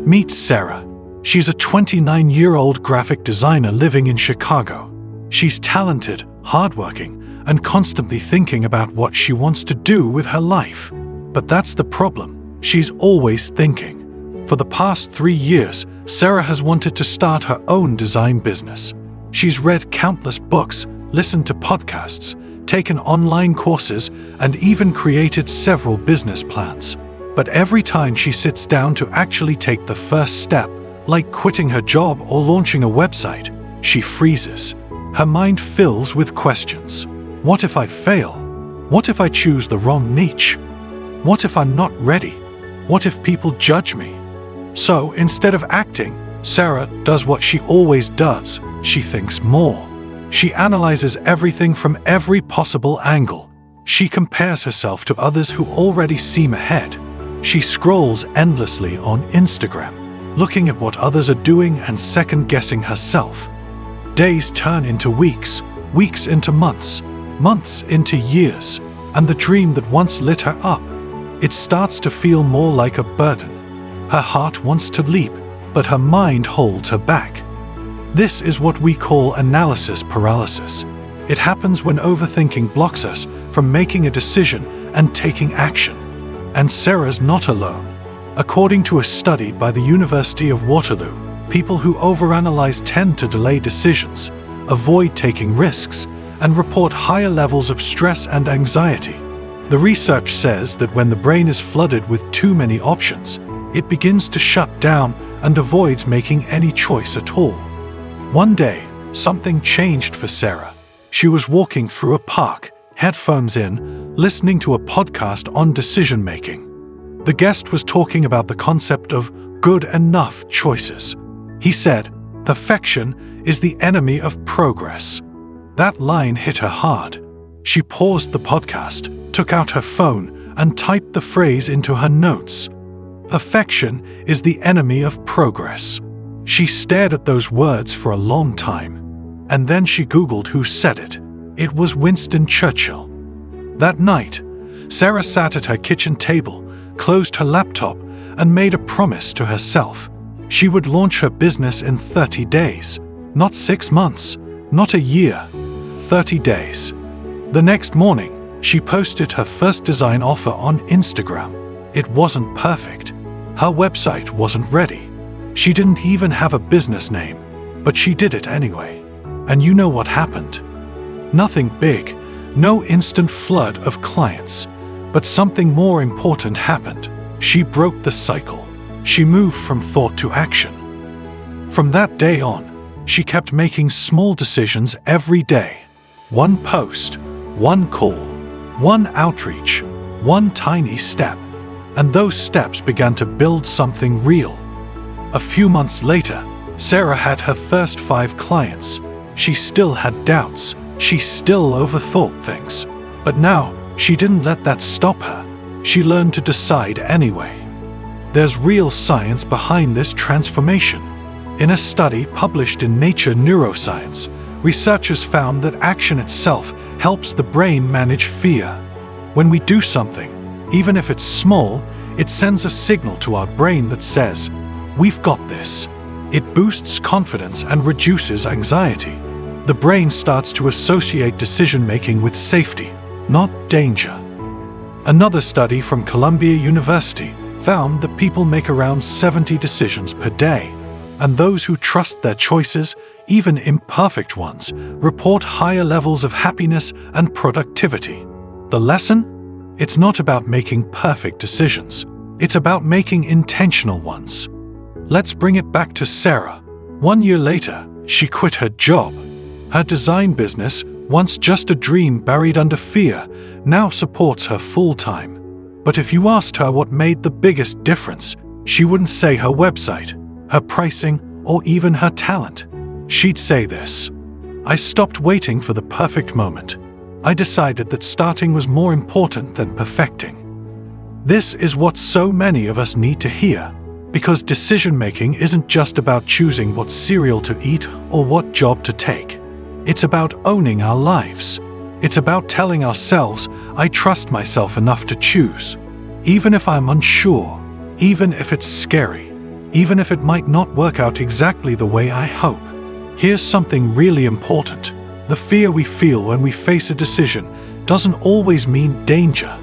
Meet Sarah. She's a 29-year-old graphic designer living in Chicago. She's talented, hardworking, and constantly thinking about what she wants to do with her life. But that's the problem. She's always thinking. For the past 3 years, Sarah has wanted to start her own design business. She's read countless books, listened to podcasts, taken online courses, and even created several business plans. But every time she sits down to actually take the first step, like quitting her job or launching a website, she freezes. Her mind fills with questions. What if I fail? What if I choose the wrong niche? What if I'm not ready? What if people judge me? So instead of acting, Sarah does what she always does. She thinks more. She analyzes everything from every possible angle. She compares herself to others who already seem ahead. She scrolls endlessly on Instagram, looking at what others are doing and second-guessing herself. Days turn into weeks, weeks into months, months into years, and the dream that once lit her up, it starts to feel more like a burden. Her heart wants to leap, but her mind holds her back. This is what we call analysis paralysis. It happens when overthinking blocks us from making a decision and taking action. And Sarah's not alone. According to a study by the University of Waterloo, people who overanalyze tend to delay decisions, avoid taking risks, and report higher levels of stress and anxiety. The research says that when the brain is flooded with too many options, it begins to shut down and avoids making any choice at all. One day, something changed for Sarah. She was walking through a park, headphones in, listening to a podcast on decision-making. The guest was talking about the concept of good enough choices. He said, "Perfection is the enemy of progress." That line hit her hard. She paused the podcast, took out her phone, and typed the phrase into her notes. Perfection is the enemy of progress. She stared at those words for a long time. And then she Googled who said it. It was Winston Churchill. That night, Sarah sat at her kitchen table, closed her laptop, and made a promise to herself. She would launch her business in 30 days. Not 6 months, not a year, 30 days. The next morning, she posted her first design offer on Instagram. It wasn't perfect. Her website wasn't ready. She didn't even have a business name, but she did it anyway. And you know what happened? Nothing big, no instant flood of clients. But something more important happened. She broke the cycle. She moved from thought to action. From that day on, she kept making small decisions every day. One post, one call, one outreach, one tiny step. And those steps began to build something real. A few months later, Sarah had her first 5 clients. She still had doubts. She still overthought things. But now, she didn't let that stop her. She learned to decide anyway. There's real science behind this transformation. In a study published in Nature Neuroscience, researchers found that action itself helps the brain manage fear. When we do something, even if it's small, it sends a signal to our brain that says, "We've got this." It boosts confidence and reduces anxiety. The brain starts to associate decision-making with safety, not danger. Another study from Columbia University found that people make around 70 decisions per day, and those who trust their choices, even imperfect ones, report higher levels of happiness and productivity. The lesson? It's not about making perfect decisions. It's about making intentional ones. Let's bring it back to Sarah. 1 year later, she quit her job. Her design business, once just a dream buried under fear, now supports her full-time. But if you asked her what made the biggest difference, she wouldn't say her website, her pricing, or even her talent. She'd say this: "I stopped waiting for the perfect moment. I decided that starting was more important than perfecting." This is what so many of us need to hear, because decision-making isn't just about choosing what cereal to eat or what job to take. It's about owning our lives. It's about telling ourselves, "I trust myself enough to choose. Even if I'm unsure, even if it's scary, even if it might not work out exactly the way I hope. Here's something really important. The fear we feel when we face a decision doesn't always mean danger.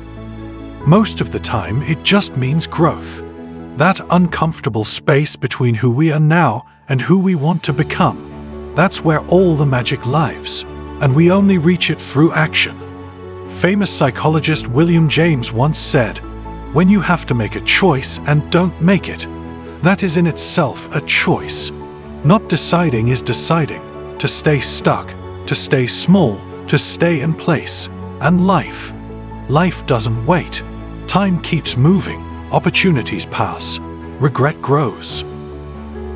Most of the time, it just means growth. That uncomfortable space between who we are now and who we want to become. That's where all the magic lives, and we only reach it through action. Famous psychologist William James once said, "When you have to make a choice and don't make it, that is in itself a choice." Not deciding is deciding, to stay stuck, to stay small, to stay in place. And life doesn't wait. Time keeps moving, opportunities pass, regret grows.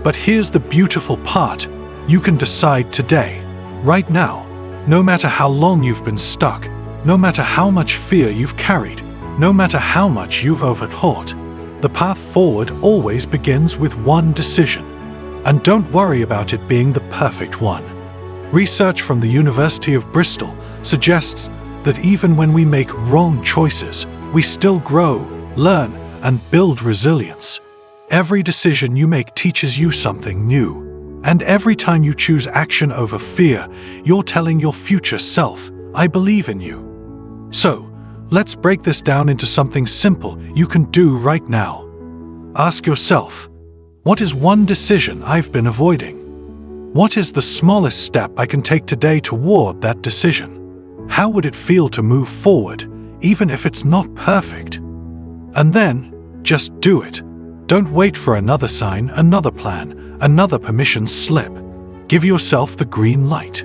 But here's the beautiful part. You can decide today, right now. No matter how long you've been stuck, no matter how much fear you've carried, no matter how much you've overthought, the path forward always begins with one decision. And don't worry about it being the perfect one. Research from the University of Bristol suggests that even when we make wrong choices, we still grow, learn, and build resilience. Every decision you make teaches you something new. And every time you choose action over fear, you're telling your future self, "I believe in you." So, let's break this down into something simple you can do right now. Ask yourself, what is one decision I've been avoiding? What is the smallest step I can take today toward that decision? How would it feel to move forward, even if it's not perfect? And then, just do it. Don't wait for another sign, another plan, another permission slip. Give yourself the green light.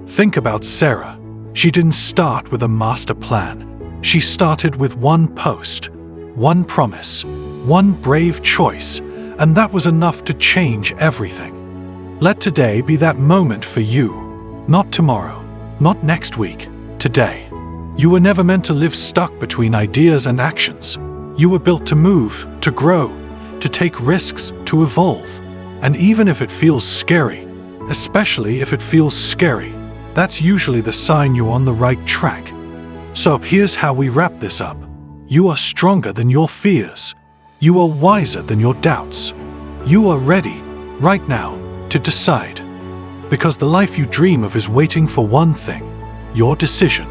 Think about Sarah. She didn't start with a master plan. She started with one post, one promise, one brave choice, and that was enough to change everything. Let today be that moment for you. Not tomorrow, not next week, today. You were never meant to live stuck between ideas and actions. You were built to move, to grow, to take risks, to evolve. And even if it feels scary, especially if it feels scary, that's usually the sign you're on the right track. So here's how we wrap this up. You are stronger than your fears. You are wiser than your doubts. You are ready, right now, to decide. Because the life you dream of is waiting for one thing: your decision.